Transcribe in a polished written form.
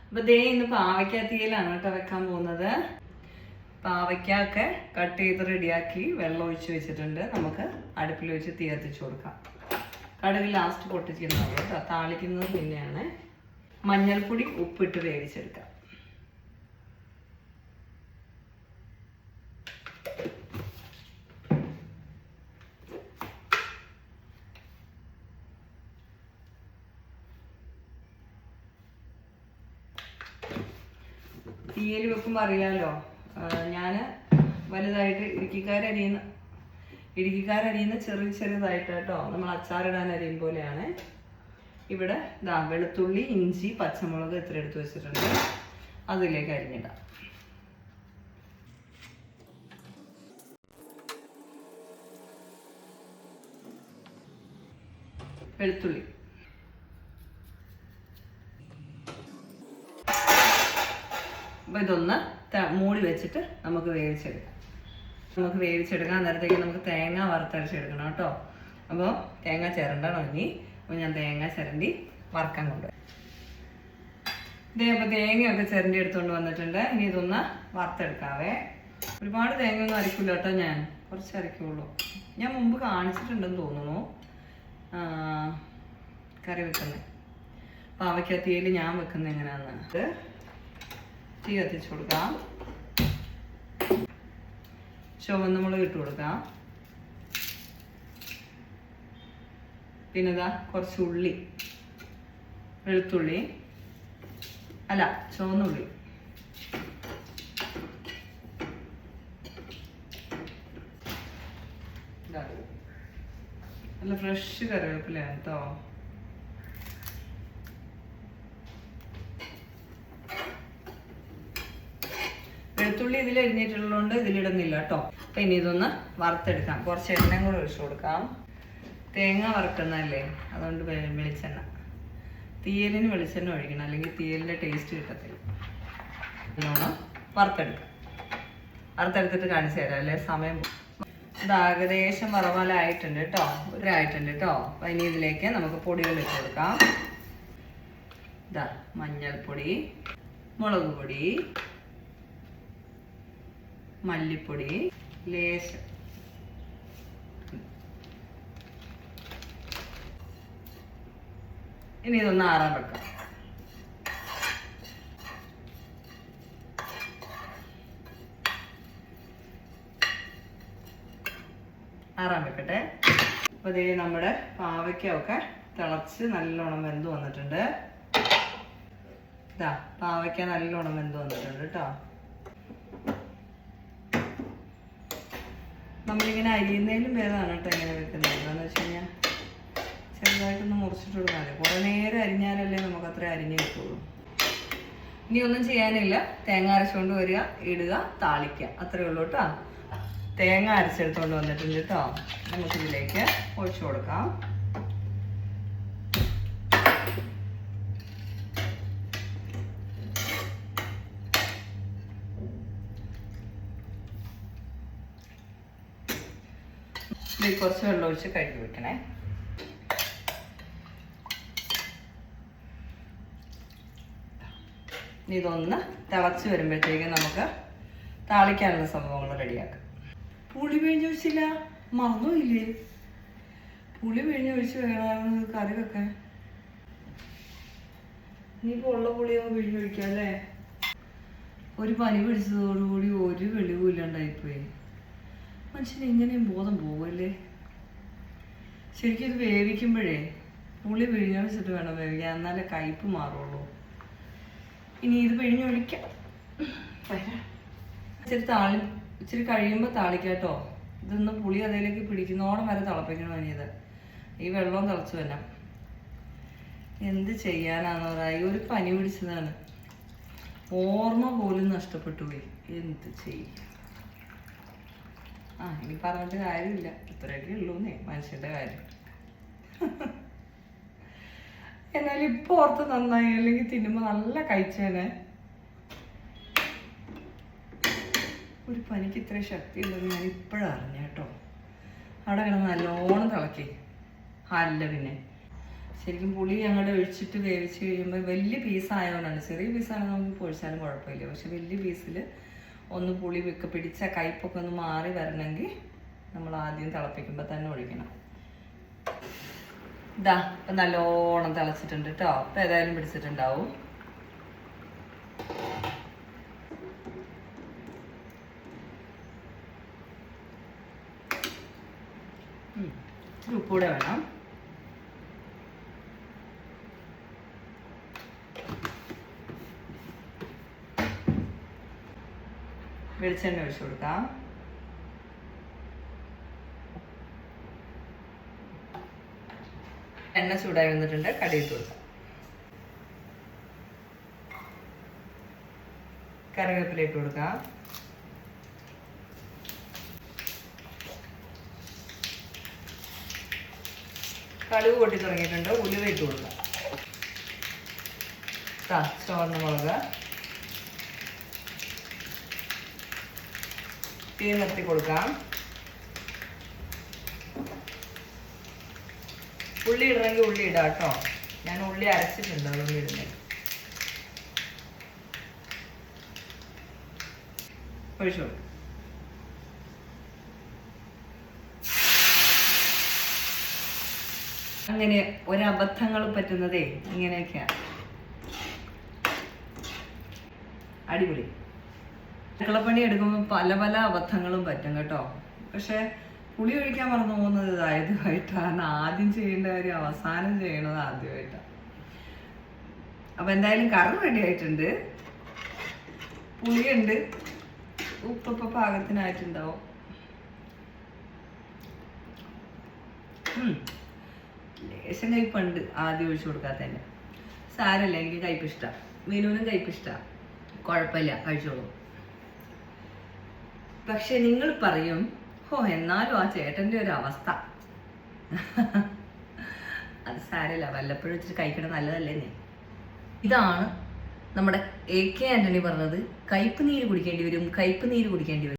അപ്പൊ ദേ ഇന്ന് പാവയ്ക്കാത്തിയിലാണ് കേട്ടോ വെക്കാൻ പോകുന്നത്. പാവയ്ക്കൊക്കെ കട്ട് ചെയ്ത് റെഡിയാക്കി വെള്ളം ഒഴിച്ച് വെച്ചിട്ടുണ്ട്. നമുക്ക് അടുപ്പിൽ വെച്ച് തീ കത്തിച്ചു കൊടുക്കാം. കടുക് ലാസ്റ്റ് പൊട്ടിച്ചിരുന്നുള്ളൂ കേട്ടോ, താളിക്കുന്നത് പിന്നെയാണ്. മഞ്ഞൾപ്പൊടി ഉപ്പിട്ട് വേവിച്ചെടുക്കാം. തീയൽ വെക്കുമ്പോൾ അറിയാലോ, ഞാൻ വലുതായിട്ട് ഇടുക്കിക്കാരരിയുന്ന ചെറുതായിട്ട് കേട്ടോ, നമ്മൾ അച്ചാറിടാൻ അരിയും പോലെയാണ്. ഇവിടെ ഇതാ വെളുത്തുള്ളി, ഇഞ്ചി, പച്ചമുളക് ഇത്ര എടുത്ത് വെച്ചിട്ടുണ്ട്. അതിലേക്ക് അരിഞ്ഞിടാം. വെളുത്തുള്ളി, അപ്പോൾ ഇതൊന്ന് മൂടി വെച്ചിട്ട് നമുക്ക് വേവിച്ചെടുക്കാം. അന്നേരത്തേക്ക് നമുക്ക് തേങ്ങ വറുത്തരച്ചെടുക്കണം കേട്ടോ. അപ്പോൾ തേങ്ങ ചിരണ്ടണം ഇനി. അപ്പോൾ ഞാൻ തേങ്ങ ചിരണ്ടി വറുക്കാൻ കൊണ്ടുവരാം. ഇതേ അപ്പോൾ തേങ്ങയൊക്കെ ചിരണ്ടി എടുത്തുകൊണ്ട് വന്നിട്ടുണ്ട്. ഇനി ഇതൊന്ന് വറുത്തെടുക്കാവേ. ഒരുപാട് തേങ്ങ ഒന്നും അരക്കില്ല കേട്ടോ, ഞാൻ കുറച്ച് അരക്കുള്ളൂ. ഞാൻ മുമ്പ് കാണിച്ചിട്ടുണ്ടെന്ന് തോന്നുന്നു കറി വെക്കുന്നത്. പാവയ്ക്കത്തിയിൽ ഞാൻ വെക്കുന്നത് എങ്ങനെയാണെന്ന് തീ കത്തിച്ചു കൊടുക്കാം. ചുവന്ന മുളക് ഇട്ട് കൊടുക്കാം. പിന്നെ ഇതാ കുറച്ച് ഉള്ളി, വെളുത്തുള്ളി അല്ല ചുവന്ന ഉള്ളി, നല്ല ഫ്രഷ് കറിവേപ്പിലയാണ് കേട്ടോ. വെളുത്തുള്ളി ഇതിൽ അരിഞ്ഞിട്ടുള്ളതുകൊണ്ട് ഇതിലിടുന്നില്ല കേട്ടോ. അപ്പം ഇനി ഇതൊന്ന് വറുത്തെടുക്കാം. കുറച്ച് എണ്ണയും കൂടെ ഒഴിച്ചു കൊടുക്കാം. തേങ്ങ വറുക്കുന്നതല്ലേ, അതുകൊണ്ട് വെളിച്ചെണ്ണ. തീയലിന് വെളിച്ചെണ്ണ ഒഴിക്കണം, അല്ലെങ്കിൽ തീയലിൻ്റെ ടേസ്റ്റ് കിട്ടത്തില്ല. നല്ലോണം വറുത്തെടുത്തിട്ട് കാണിച്ചു തരാം, അല്ലേ സമയം. ഇത് ഏകദേശം വറവാലായിട്ടുണ്ട് കേട്ടോ, ആയിട്ടുണ്ട് കേട്ടോ. അപ്പം ഇനി ഇതിലേക്ക് നമുക്ക് പൊടികൾ ഇട്ട് കൊടുക്കാം. ഇതാ മഞ്ഞൾപ്പൊടി, മുളക് പൊടി, മല്ലിപ്പൊടി ലേശം, ഇനി ഇതൊന്ന് ആറാൻ വെക്കാം. ആറാൻ വെക്കട്ടെ. അപ്പോൾ ഇതേ നമ്മുടെ പാവയ്ക്കൊക്കെ തിളച്ച് നല്ലോണം വെന്ത് വന്നിട്ടുണ്ട്. ഇതാ പാവയ്ക്ക നല്ലോണം വെന്ത് വന്നിട്ടുണ്ട് കേട്ടോ. നമ്മളിങ്ങനെ അരിയുന്നതിലും ഭേദമാണ് കേട്ടോ ഇങ്ങനെ വെക്കുന്നത്. എന്താണെന്ന് വെച്ച് കഴിഞ്ഞാൽ ചെറുതായിട്ടൊന്ന് മുറിച്ചിട്ട് കൊടുക്കാൻ മതി. കുറേ നേരം അരിഞ്ഞാലല്ലേ നമുക്ക് അത്ര അരിഞ്ഞ് കിട്ടുള്ളൂ. ഇനി ഒന്നും ചെയ്യാനില്ല, തേങ്ങ അരച്ചുകൊണ്ട് വരിക, ഇടുക, താളിക്കുക, അത്രയേ ഉള്ളൂ കേട്ടോ. തേങ്ങ അരച്ചെടുത്തുകൊണ്ട് വന്നിട്ടുണ്ട് കേട്ടോ. നമുക്കിതിലേക്ക് ഒഴിച്ചു കൊടുക്കാം. കുറച്ച് വെള്ളം ഒഴിച്ച് കഴുകി വെക്കണേ. ഇതൊന്ന് തിളച്ച് വരുമ്പോഴത്തേക്കും നമുക്ക് താളിക്കാനുള്ള സംഭവങ്ങൾ റെഡിയാക്കാം. പുളി പിഴിഞ്ഞൊഴിച്ചില്ല, മറന്നുമില്ലേ? പുളി പിഴിഞ്ഞൊഴിച്ച് വേണമായിരുന്നു കറി വെക്കാൻ. ഇനിയിപ്പോൾ ഉള്ള പുളിയൊന്ന് പിഴിഞ്ഞൊഴിക്കാം അല്ലേ. ഒരു പനി പിടിച്ചതോടുകൂടി ഒരു വെളിവും ഇല്ലാണ്ടായിപ്പോയി. മനുഷ്യന് ഇങ്ങനെയും ബോധം പോവല്ലേ. ശരിക്കും ഇത് വേവിക്കുമ്പോഴേ പുളി പിഴിഞ്ഞൊഴിച്ചിട്ട് വേണം വേവിക്കാൻ, എന്നാലേ കയ്പ്പ് മാറുള്ളൂ. ഇനി ഇത് പിഴിഞ്ഞൊഴിക്കാം. ഇച്ചിരി കഴിയുമ്പോൾ താളിക്കാം കേട്ടോ. ഇതൊന്ന് പുളി അതിലേക്ക് പിടിക്കുന്നോളം വരെ തിളപ്പിക്കണം. ഇനിയത് ഈ വെള്ളവും തിളച്ച് വരാം. എന്ത് ചെയ്യാനാന്ന് പറയാ, ഒരു പനി പിടിച്ചതാണ്, ഓർമ്മ പോലും നഷ്ടപ്പെട്ടു പോയി. എന്ത് ചെയ്യും? ഇനി പറഞ്ഞിട്ട് കാര്യമില്ല, ഇത്രയൊക്കെ ഉള്ളൂന്നേ മനുഷ്യന്റെ കാര്യം. എന്നാലും ഇപ്പൊ ഓർത്ത് നന്നായി, അല്ലെങ്കിൽ തിന്നുമ്പോ നല്ല കഴിച്ചേനെ. ഒരു പനിക്ക് ഇത്ര ശക്തി ഉണ്ടെന്ന് ഞാൻ ഇപ്പോഴും അറിഞ്ഞ കേട്ടോ. അവിടെ കിടന്ന് നല്ലോണം തിളക്കി. അല്ല പിന്നെ ശരിക്കും പുളി അങ്ങോട്ട് ഒഴിച്ചിട്ട് വേവിച്ച് കഴിയുമ്പോൾ വലിയ പീസായതുകൊണ്ടാണ്. ചെറിയ പീസാണെങ്കിൽ നമുക്ക് പൊഴിച്ചാലും കുഴപ്പമില്ല. പക്ഷെ വലിയ പീസിൽ ഒന്ന് പുളി പിടിച്ച കയ്പൊക്കെ ഒന്ന് മാറി വരണമെങ്കിൽ നമ്മൾ ആദ്യം തിളപ്പിക്കുമ്പോൾ തന്നെ ഒഴിക്കണം. ഇതാ ഇപ്പം നല്ലോണം തിളച്ചിട്ടുണ്ട് കേട്ടോ. അപ്പം ഏതായാലും പിടിച്ചിട്ടുണ്ടാവും. ഇച്ചിരി ഉപ്പൂടെ വേണം. വെളിച്ചെണ്ണ ഒഴിച്ചു കൊടുക്കാം. എണ്ണ ചൂടായി വന്നിട്ടുണ്ട്. കടുക് കൊടുക്കാം. കറിവേപ്പില ഇട്ട് കൊടുക്കാം. കടുക് പൊട്ടി തുടങ്ങിയിട്ടുണ്ട്. ഉലുവ ഇട്ട് കൊടുക്കാം. ചുവന്ന മുളക് തീ നിർത്തി കൊടുക്കാം. ഉള്ളി ഇടണമെങ്കിൽ ഉള്ളി ഇടാം കേട്ടോ. ഞാൻ ഉള്ളി അരച്ചിട്ടുണ്ട്, അതുകൊണ്ട് ഇടുന്നത്. ഒഴിച്ചു കൊടുക്കും. അങ്ങനെ ഒരബദ്ധങ്ങൾ പറ്റുന്നതേ ഇങ്ങനെയൊക്കെയാണ്. അടിപൊളി. അടുക്കളപ്പണി എടുക്കുമ്പോൾ പല പല അബദ്ധങ്ങളും പറ്റും കേട്ടോ. പക്ഷെ പുളി ഒഴിക്കാൻ മറന്നു പോകുന്നത് ഇതായതുമായിട്ടാണ്. ആദ്യം ചെയ്യേണ്ട കാര്യം അവസാനം ചെയ്യണത് ആദ്യമായിട്ടാണ്. അപ്പം എന്തായാലും കറി റെഡി ആയിട്ടുണ്ട്. പുളിയുണ്ട്. ഉപ്പൊക്കെ പാകത്തിനായിട്ടുണ്ടാവും. ലേശം കയ്പുണ്ട് ആദ്യം ഒഴിച്ചു കൊടുക്കാത്തന്നെ. സാരല്ല, എനിക്ക് കയ്പ് ഇഷ്ടമാണ്. മീനുവിനും കയ്പ് ഇഷ്ടമാണ്. കുഴപ്പമില്ല, കഴിച്ചോളൂ. പക്ഷെ നിങ്ങൾ പറയും, എന്നാലും ആ ചേട്ടൻ്റെ ഒരു അവസ്ഥ. അത് സാരമില്ല, വല്ലപ്പോഴും വെച്ചിട്ട് കഴിക്കണം, നല്ലതല്ലേ നീ. ഇതാണ് നമ്മുടെ AK ആന്റണി പറഞ്ഞത്. കയ്പ് നീര് കുടിക്കേണ്ടി വരും, കയ്പ് നീര് കുടിക്കേണ്ടി വരും.